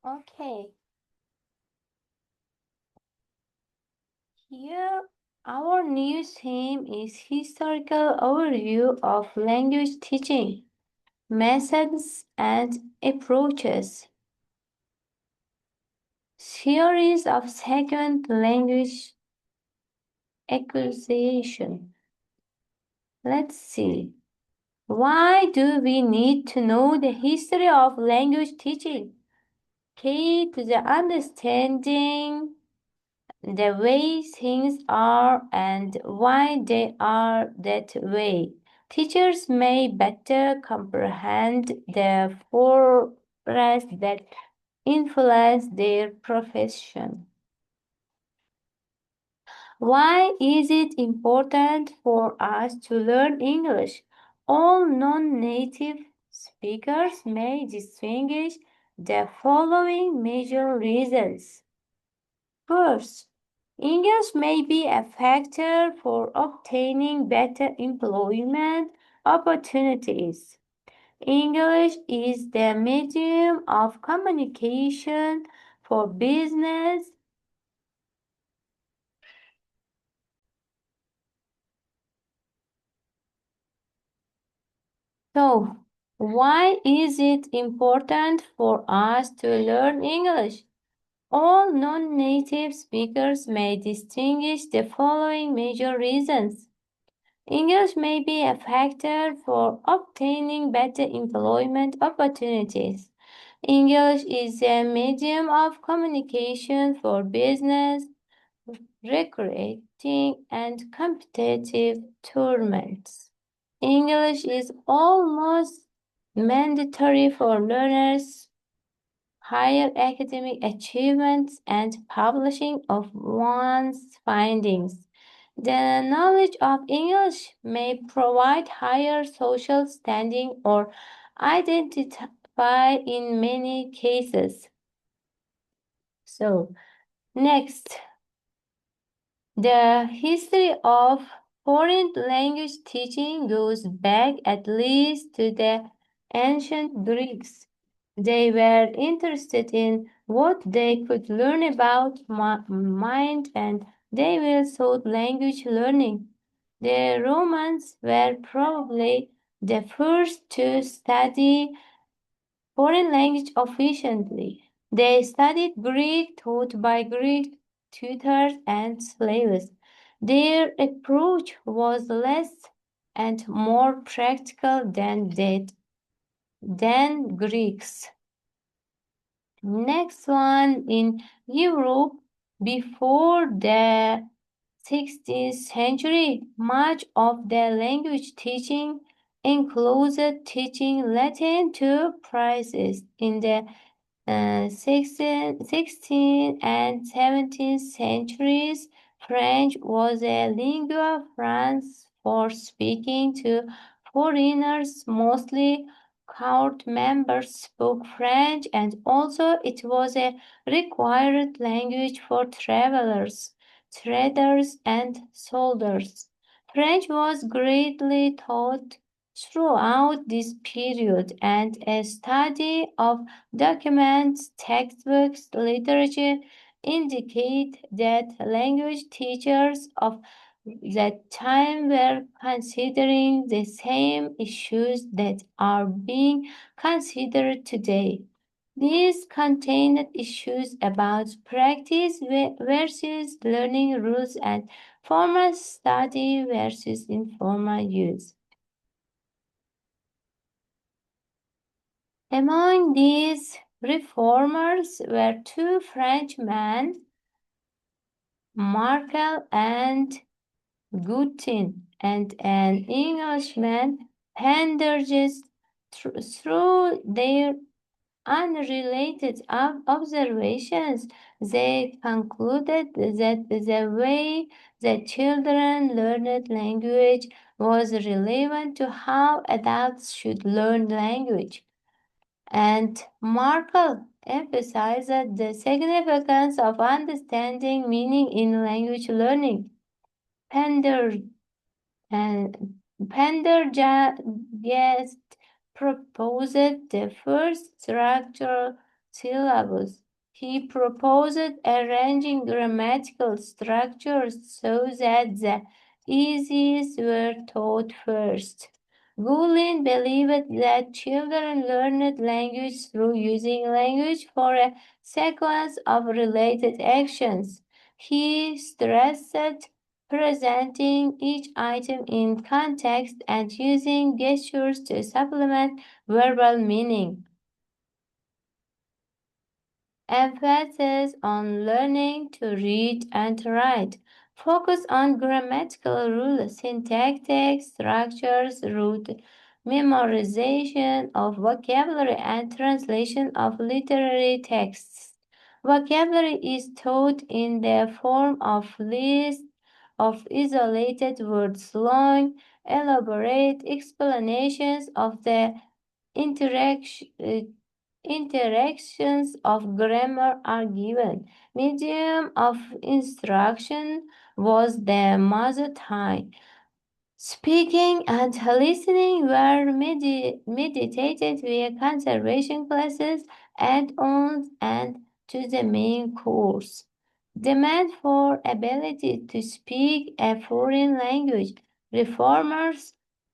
Okay, here our new theme is historical overview of language teaching, methods and approaches, theories of second language acquisition. Let's see. Why do we need to know the history of language teaching? Key to the understanding the way things are and why they are that way. Teachers may better comprehend the forces that influence their profession. Why is it important for us to learn English? All non-native speakers may distinguish the following major reasons. First, English may be a factor for obtaining better employment opportunities. English is the medium of communication for business. So, why is it important for us to learn English? All non-native speakers may distinguish the following major reasons. English may be a factor for obtaining better employment opportunities. English is a medium of communication for business, recruiting, and competitive tournaments. English is almost mandatory for learners, higher academic achievements, and publishing of one's findings. The knowledge of English may provide higher social standing or identify in many cases. So, next, the history of foreign language teaching goes back at least to the ancient Greeks. They were interested in what they could learn about mind and they will sought language learning. The Romans were probably the first to study foreign language efficiently. They studied Greek taught by Greek tutors and slaves. Their approach was less and more practical than Greeks. Next one, in Europe before the 16th century, much of the language teaching included teaching Latin to princes. In the 16th and 17th centuries, French was a lingua franca for speaking to foreigners. Mostly court members spoke French, and also it was a required language for travelers, traders, and soldiers. French was greatly taught throughout this period, and a study of documents, textbooks, literature indicate that language teachers of that time were considering the same issues that are being considered today. These contained issues about practice versus learning rules and formal study versus informal use. Among these reformers were two Frenchmen, Markel and Gutin, and an Englishman, Pendergast. Through their unrelated observations, they concluded that the way the children learned language was relevant to how adults should learn language. And Markle emphasized the significance of understanding meaning in language learning. Pender and Pendergast proposed the first structural syllables. He proposed arranging grammatical structures so that the easiest were taught first. Gulin believed that children learned language through using language for a sequence of related actions. He stressed presenting each item in context and using gestures to supplement verbal meaning. Emphasis on learning to read and write. Focus on grammatical rules, syntactic structures, root memorization of vocabulary, and translation of literary texts. Vocabulary is taught in the form of lists of isolated words, long, elaborate explanations of the interactions of grammar are given. Medium of instruction was the mother tongue. Speaking and listening were meditated via conservation classes, add-ons, and to the main course. Demand for ability to speak a foreign language. Reformers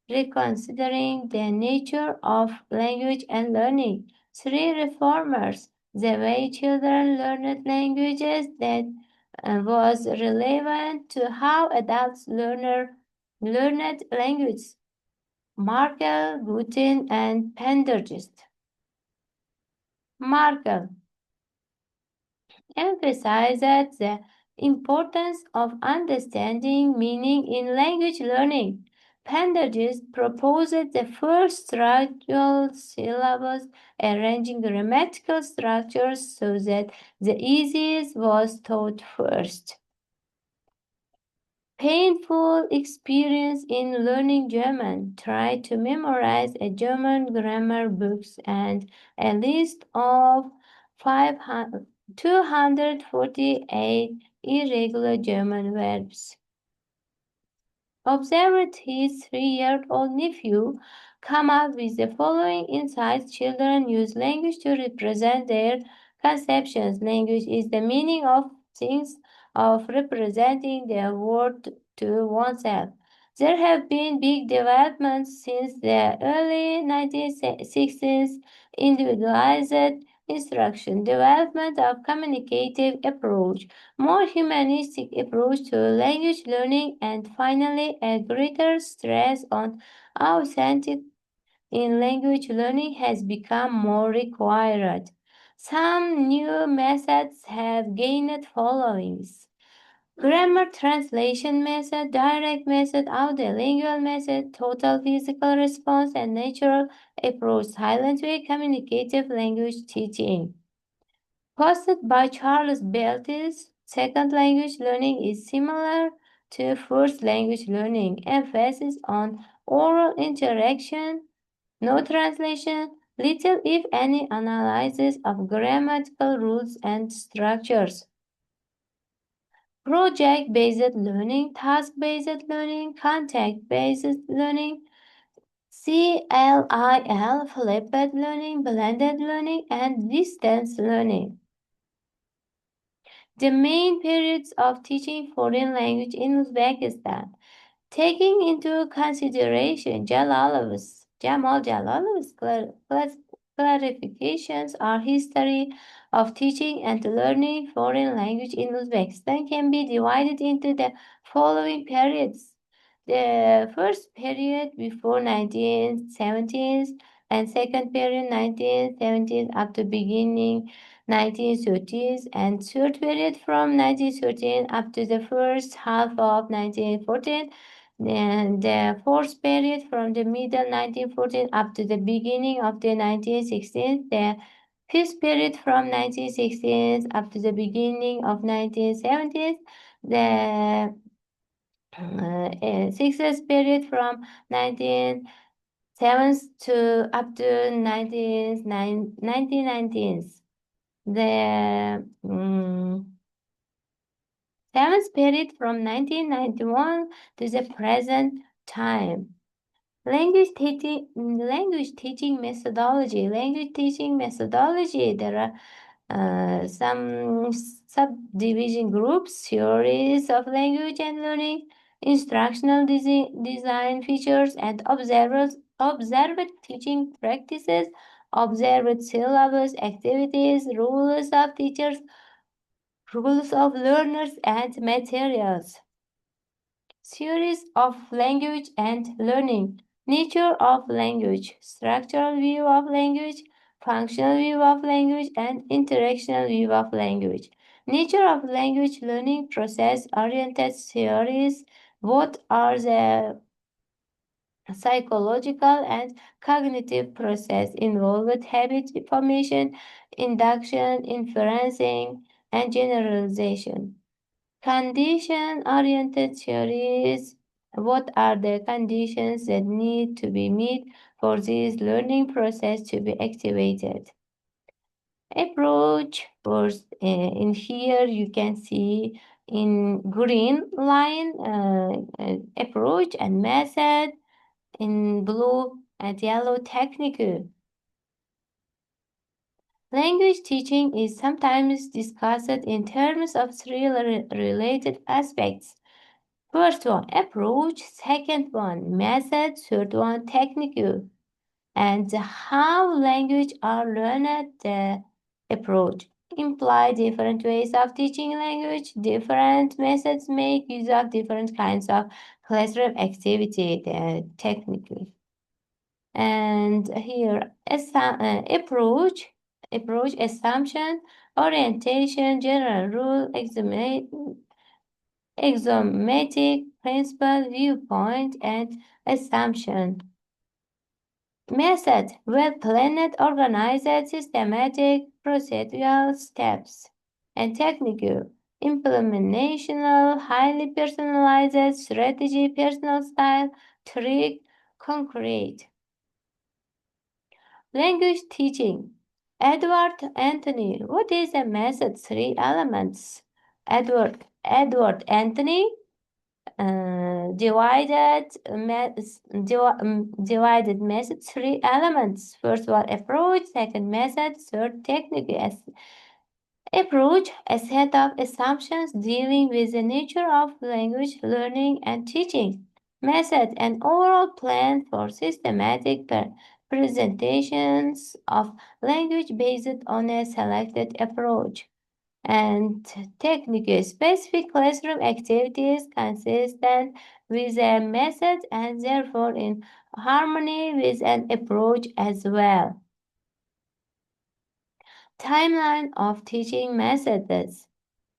reconsidering the nature of language and learning. Three reformers: the way children learned languages that was relevant to how adults learned language. Markel, Guten, and Pendergast. Markel emphasized the importance of understanding meaning in language learning. Pendergast proposed the first structural syllables, arranging grammatical structures so that the easiest was taught first. Painful experience in learning German. Try to memorize a German grammar books and a list of 248 irregular German verbs. Observed his 3-year-old nephew come up with the following insights. Children use language to represent their conceptions. Language is the meaning of things, of representing the world to oneself. There have been big developments since the early 1960s. Individualized instruction, development of communicative approach, more humanistic approach to language learning, and finally a greater stress on authentic in language learning has become more required. Some new methods have gained followings. Grammar translation method, direct method, audiolingual method, total physical response, and natural approach, silent way communicative language teaching. Hosted by Charles Beltis, second language learning is similar to first language learning, emphasis on oral interaction, no translation, little if any analysis of grammatical rules and structures. Project-based learning, task-based learning, contact-based learning, CLIL, flipped learning, blended learning, and distance learning. The main periods of teaching foreign language in Uzbekistan, taking into consideration Jamal Jalalov's clarifications, our history of teaching and learning foreign language in Uzbekistan can be divided into the following periods. The first period before 1970s and second period 1970s up to beginning 1930s and third period from 1913 up to the first half of 1914 and the fourth period from the middle 1914 up to the beginning of the 1916s, the fifth period from 1916s up to the beginning of 1970s, the sixth period from 1907 to up to 1919s. The seventh period from 1991 to the present time. Language teaching methodology. Language teaching methodology. There are some subdivision groups, theories of language and learning, instructional design features, and observed teaching practices, observed syllabus, activities, rules of learners, and materials. Series of language and learning. Nature of language. Structural view of language. Functional view of language and interactional view of language. Nature of language learning process oriented theories. What are the psychological and cognitive process involved habit formation, induction, inferencing, and generalization. Condition-oriented theories. What are the conditions that need to be met for this learning process to be activated? Approach. First, in here you can see in green line approach and method, in blue and yellow technique. Language teaching is sometimes discussed in terms of three related aspects. First one, approach. Second one, method. Third one, technique. And how language are learned, the approach imply different ways of teaching language. Different methods make use of different kinds of classroom activity, technically. And here, approach, assumption, orientation, general rule, axiomatic principle, viewpoint, and assumption. Method: well-planned, organized, systematic, procedural steps. And technique: implementational, highly personalized, strategy, personal style, trick, concrete. Language teaching. Edward Anthony. What is a method? Three elements. Edward Anthony divided method three elements. First one, approach. Second, method. Third, technique. Approach, a set of assumptions dealing with the nature of language learning and teaching. Method, an overall plan for systematic presentations of language based on a selected approach. And technique, specific classroom activities consistent with a method and therefore in harmony with an approach as well. Timeline of teaching methods.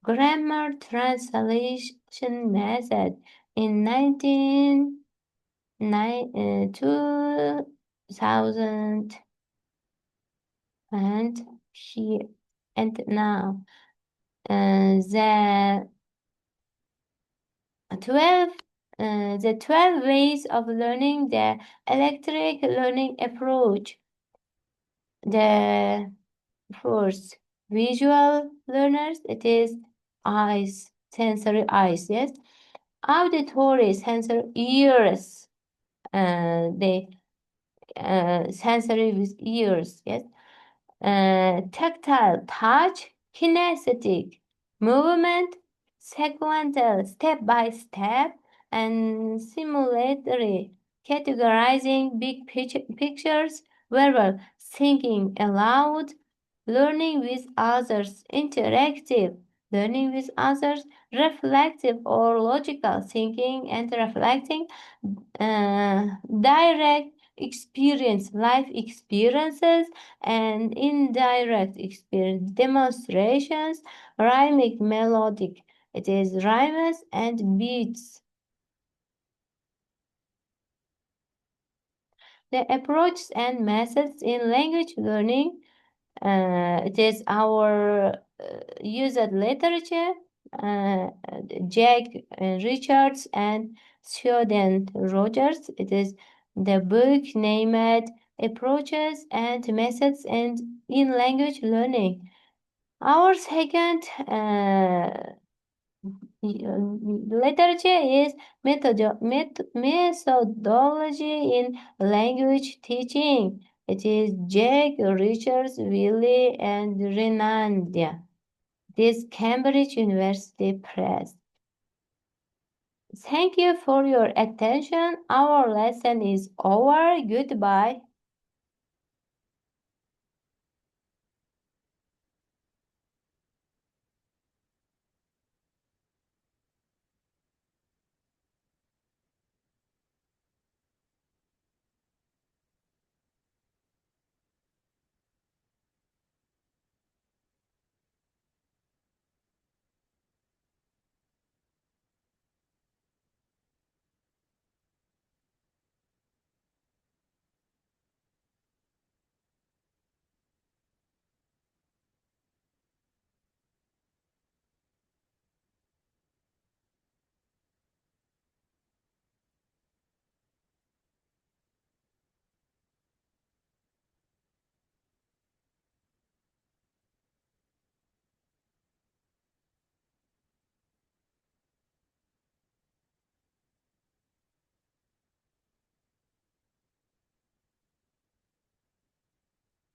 Grammar translation method in 2000 and here and now. The 12 the 12 ways of learning, the electric learning approach. The first, visual learners, it is eyes, sensory eyes, yes. Auditory, sensory ears, the sensory with ears, yes. Tactile, touch, kinesthetic, movement, sequential, step by step, and simulatory, categorizing big pictures, verbal, thinking aloud, learning with others, interactive, learning with others, reflective or logical thinking and reflecting, direct experience, life experiences, and indirect experience, demonstrations, rhythmic, melodic. It is rhymes and beats. The approaches and methods in language learning. It is our used literature, Jack Richards and Theoden Rogers. It is the book named Approaches and Methods in Language Learning. Our second Literature is methodology in language teaching. It is Jack, Richards, Willie, and Renandia. This Cambridge University Press. Thank you for your attention. Our lesson is over. Goodbye.